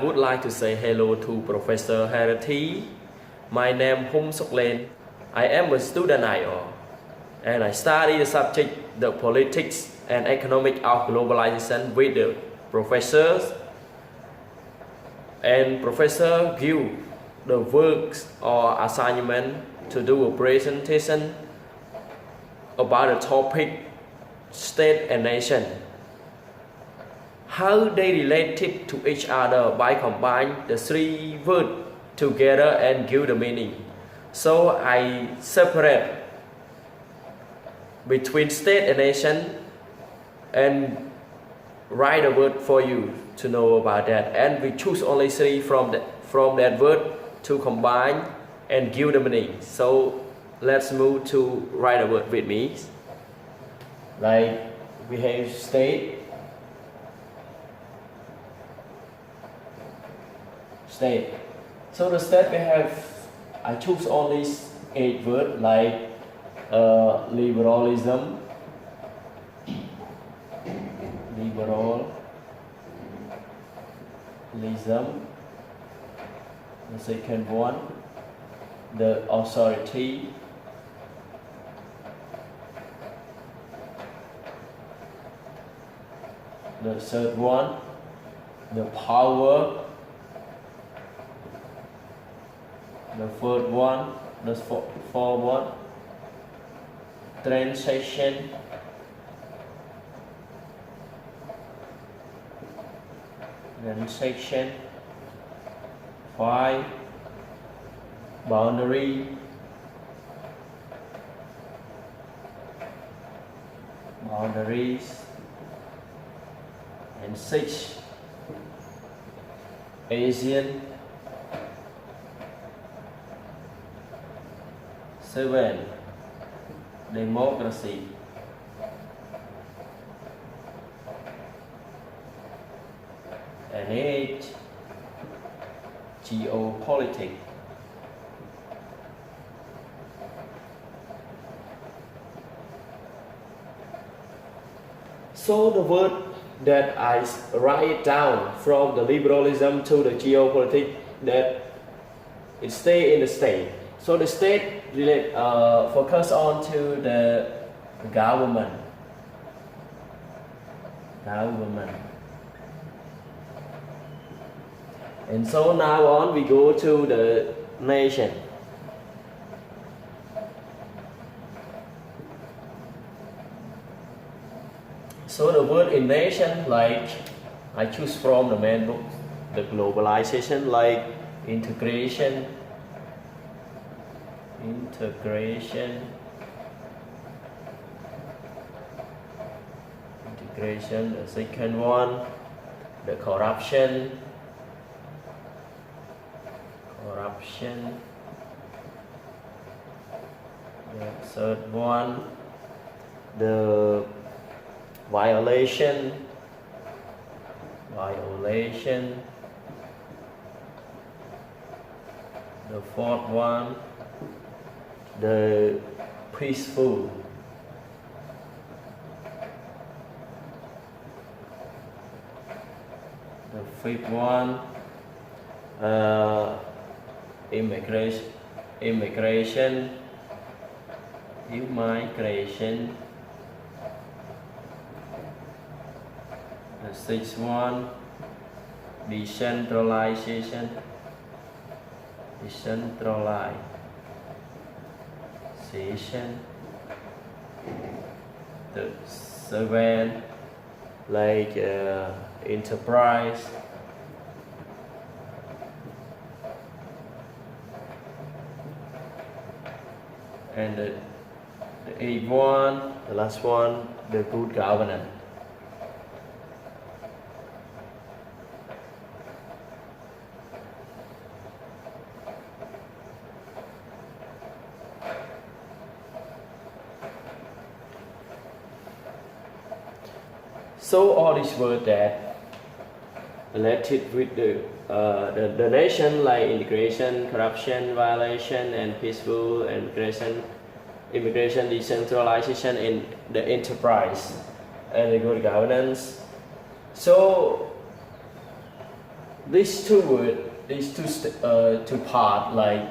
would like to say hello to Professor Harity. My name is Hum Sok Len. I am a student IO, and I study the subject the politics and economic of globalization with the professors. And Professor give the works or assignment to do a presentation about the topic state and nation, how they related to each other by combine the three words together and give the meaning. So I separate between state and nation and write a word for you to know about that, and we choose only three from that word to combine and give the meaning. So let's move to write a word with me. Like we have state, so the state we have, I choose only 8 words like liberalism, the second one, the authority, the third one, the power, the fourth one, the fourth one, transaction, then section 5, boundaries, and 6, Asian, 7, democracy, and 8, geopolitics. So the word that I write down from the liberalism to the geopolitics, that it stay in the state. So the state focus on to the government. And so now on we go to the nation. So the word in nation, like I choose from the main book, the globalization, like integration, the second one, the corruption, the third one, the violation, the fourth one, the peaceful, the fifth one, immigration, the sixth one, decentralization, the seventh, like enterprise, and the eighth one, the last one, the good governance. So all these words that related with the nation, like integration, corruption, violation, and peaceful, immigration, decentralization, and the enterprise, and the good governance. So these two words, these two part, like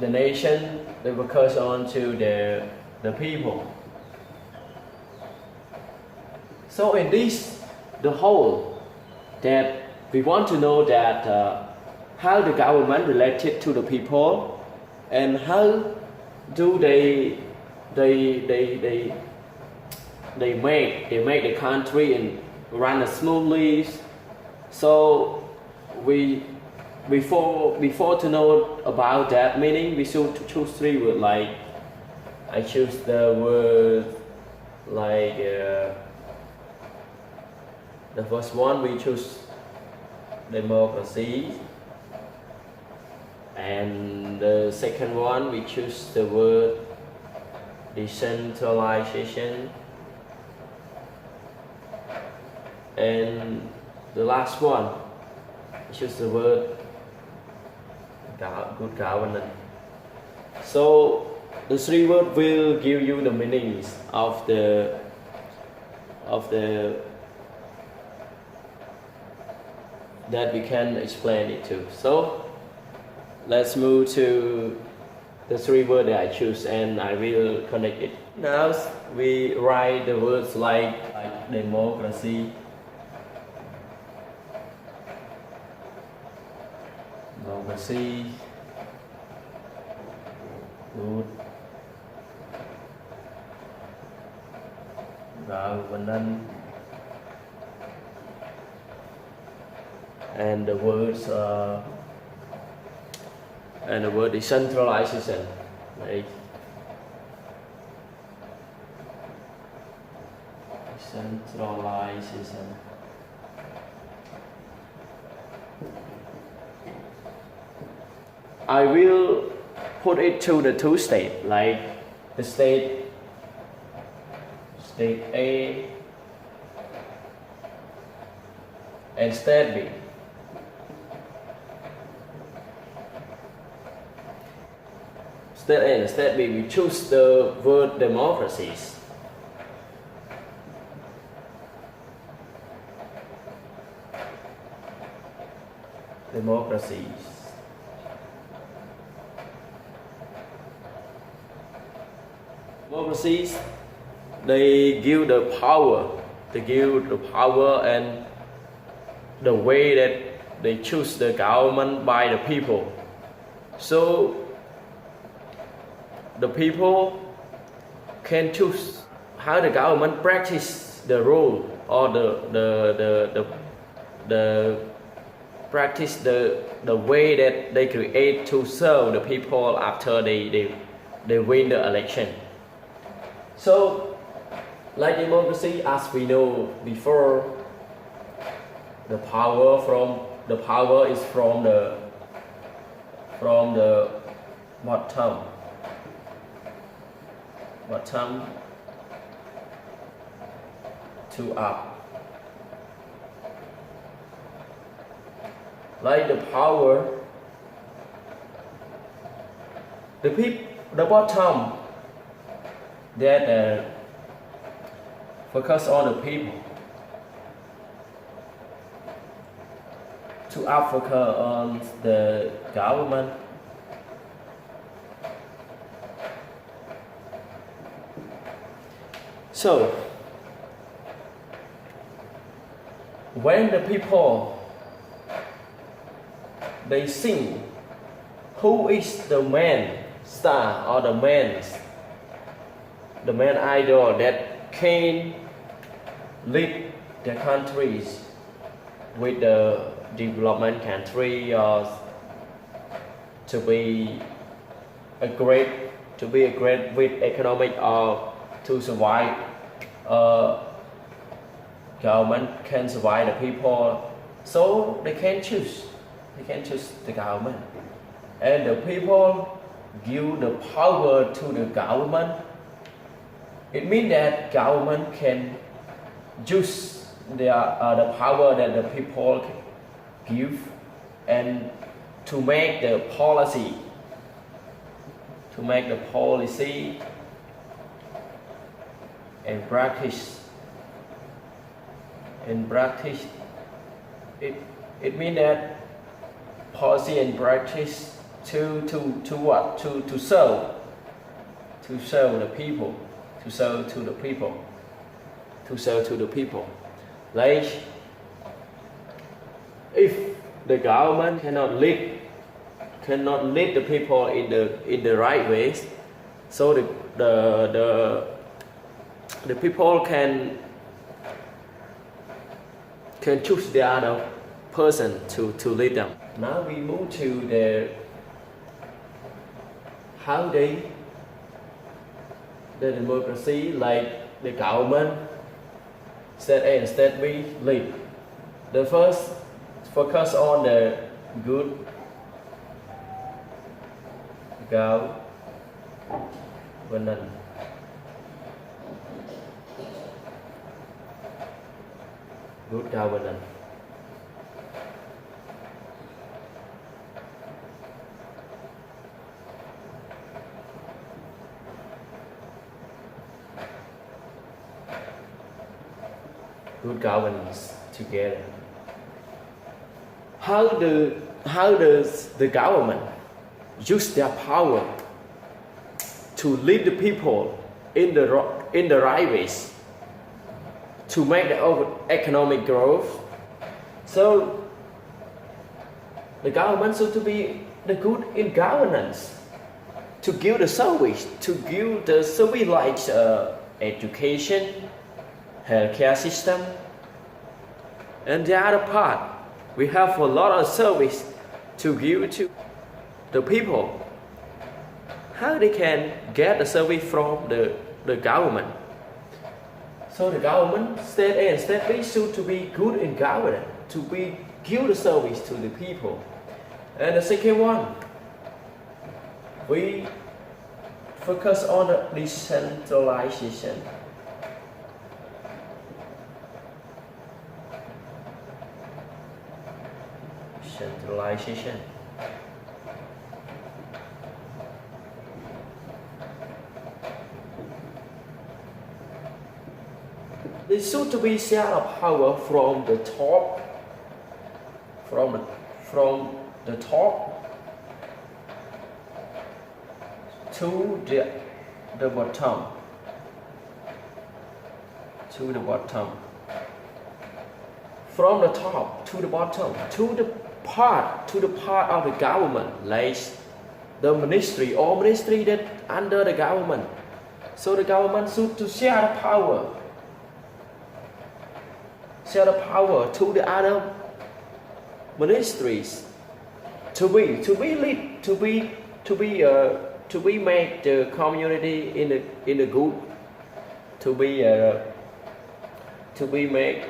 the nation, they focus on to the people. So in this, the whole, that we want to know that how the government related to the people, and how do they make the country and run smoothly. So we before to know about that meaning, we should choose three words. Like I choose the word like the first one we choose democracy, and the second one we choose the word decentralization, and the last one we choose the word good governance. So the three words will give you the meanings of the that we can explain it to. So let's move to the three words that I choose, and I will connect it. Now we write the words like democracy, democracy, good governance, and the words and the word decentralization. Right? Decentralization. I will put it to the two states, like the state A and state B. State A and state B, we choose the word democracies. Democracies. Democracies, they give the power and the way that they choose the government by the people. So the people can choose how the government practice the rule, or the practice the way that they create to serve the people after they win the election. So like democracy, as we know before, the power is from the bottom to up. Like the power, the bottom that focus on the people, to up focus on the government. So when the people they sing who is the main star or the main idol that can lead the countries with the development country, or to be a great with economic, or to survive, government can survive the people, so they can choose the government, and the people give the power to the government. It means that government can use the power that the people give, and to make the policy and practice. It means that policy and practice to what? To serve the people, to serve to the people, to serve to the people. Like if the government cannot lead the people in the right ways, so the people can choose the other person to lead them. Now we move to the how the democracy, like the government, state A and state B lead. The first focus on the good governance. Good governance. Good governance together. How does the government use their power to lead the people in the right ways to make the economic growth? So the government should to be the good in governance, to give the service like education, healthcare system, and the other part we have a lot of service to give to the people. How they can get the service from the government? So the government, state A and state B, should to be good in governance, to be give the service to the people. And the second one, we focus on the decentralization. Centralization. It should to be share of power from the top, from the top to the bottom, to the bottom. From the top to the bottom, to the part of the government, like the ministry or ministry that under the government. So the government should to share the power to the other ministries, to be lead, to be make the community in the good, to be make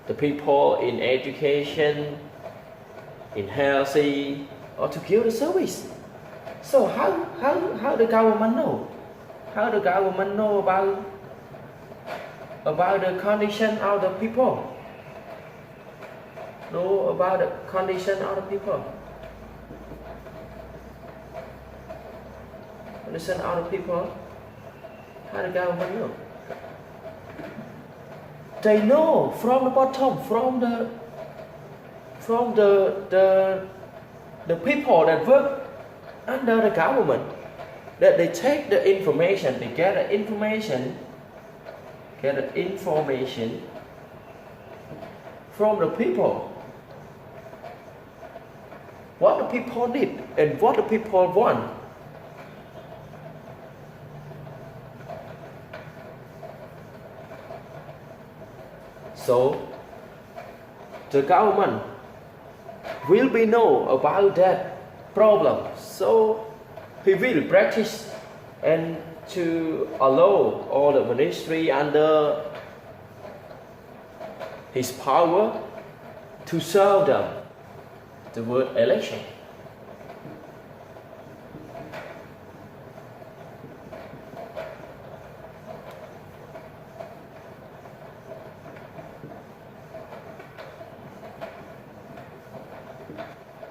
the people in education, in healthy, or to give the service. So how the government know? How the government know about the condition of the people? Know about the condition of the people? Condition of the people? How the government know? They know from the bottom, from the people that work under the government, that they take the information, they get the information from the people. What the people need and what the people want. So the government will be know about that problem. So he will practice and to allow all the ministry under his power to serve them. The word election.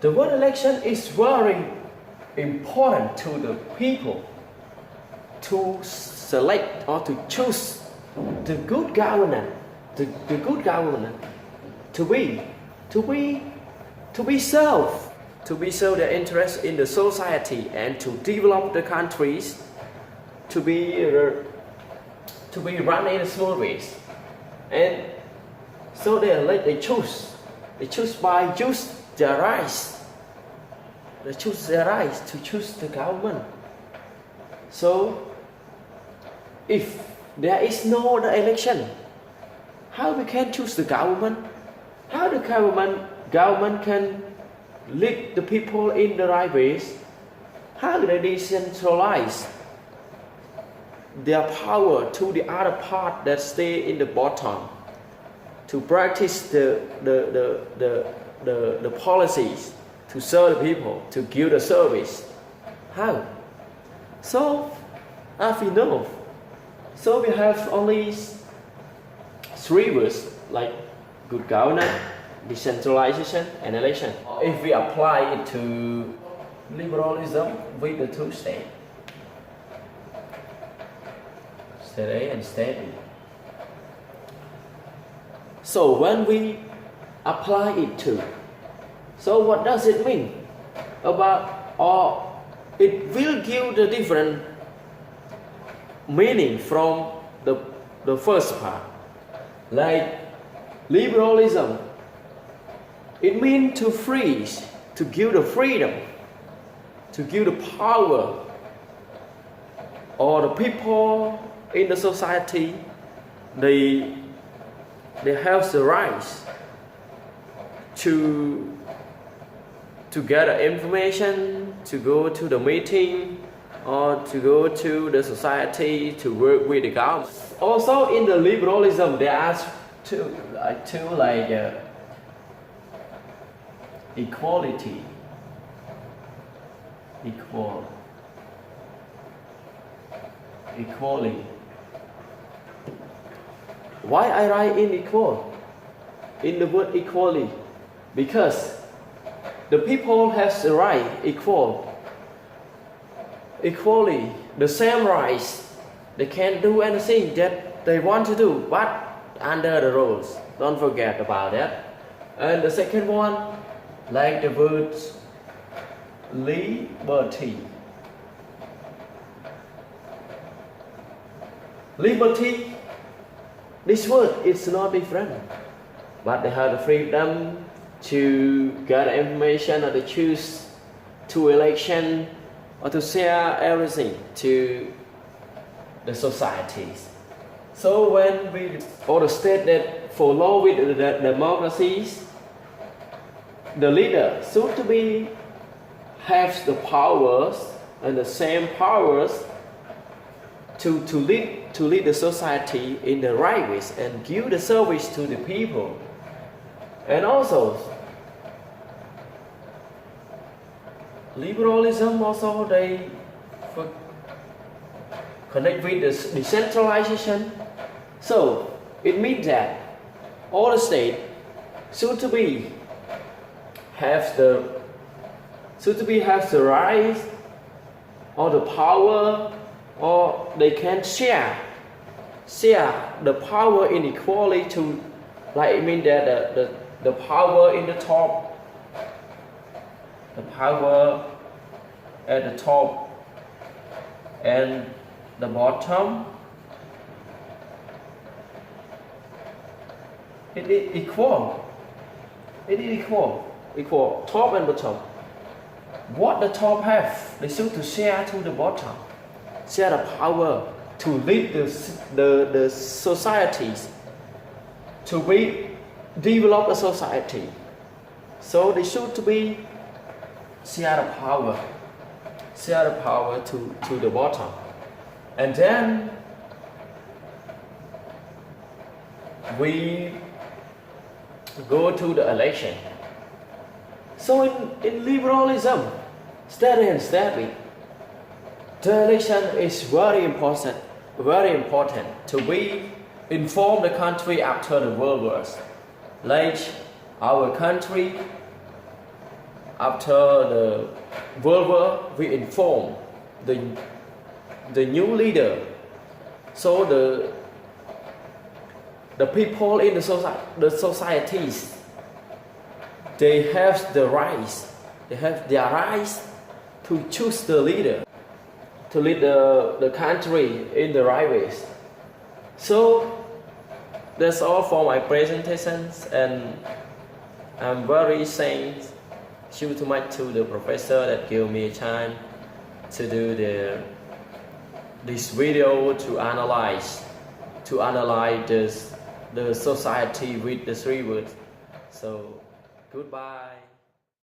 The word election is very important to the people to select or to choose the good governance, the good government to be serve their interest in the society and to develop the countries to be run in a smooth ways. And so they choose by use their rights. They choose their rights to choose the government. So if there is no other election, how we can choose the government? How the government can lead the people in the right ways? How they decentralize their power to the other part that stay in the bottom to practice the policies to serve the people, to give the service? How? So as we know, so we have only three words like good governance, decentralization, and election. If we apply it to liberalism with the two states, state A and state B. So when we apply it to, so what does it mean about, or it will give the different meaning from the first part. Like liberalism, it means to freeze, to give the freedom, to give the power, or the people in the society, they have the rights to gather information, to go to the meeting, or to go to the society to work with the government. Also in the liberalism there are two equality, equality. Why I write in equal, in the word equality? Because the people have the right equally, the same rights. They can do anything that they want to do, but under the rules. Don't forget about that. And the second one, like the word liberty. Liberty, this word is not different, but they have the freedom to gather information or to choose to election or to share everything to the societies. So when we, or the state that follow with the democracies, the leader should to be have the powers and the same powers to lead the society in the right ways and give the service to the people. And also liberalism also they connect with the decentralization. So it means that all the states should to be have the right or the power, or they can share the power inequality to, like it means that the power in the top, the power at the top and the bottom, it is equal. It is equal, top and bottom. What the top have, they should to share to the bottom, share the power to lead the societies, to develop the society. So they should to be share the power to the bottom. And then we go to the election. So in liberalism, steady and steady, the election is very important to be inform the country after the World Wars. Like our country after the World War, we inform the new leader. So the people in the societies, they have the rights, they have their rights to choose the leader, to lead the country in the right ways. So that's all for my presentations, and I'm very thankful too much to the professor that gave me a chance to do this video to analyze the society with the 3 words. So goodbye.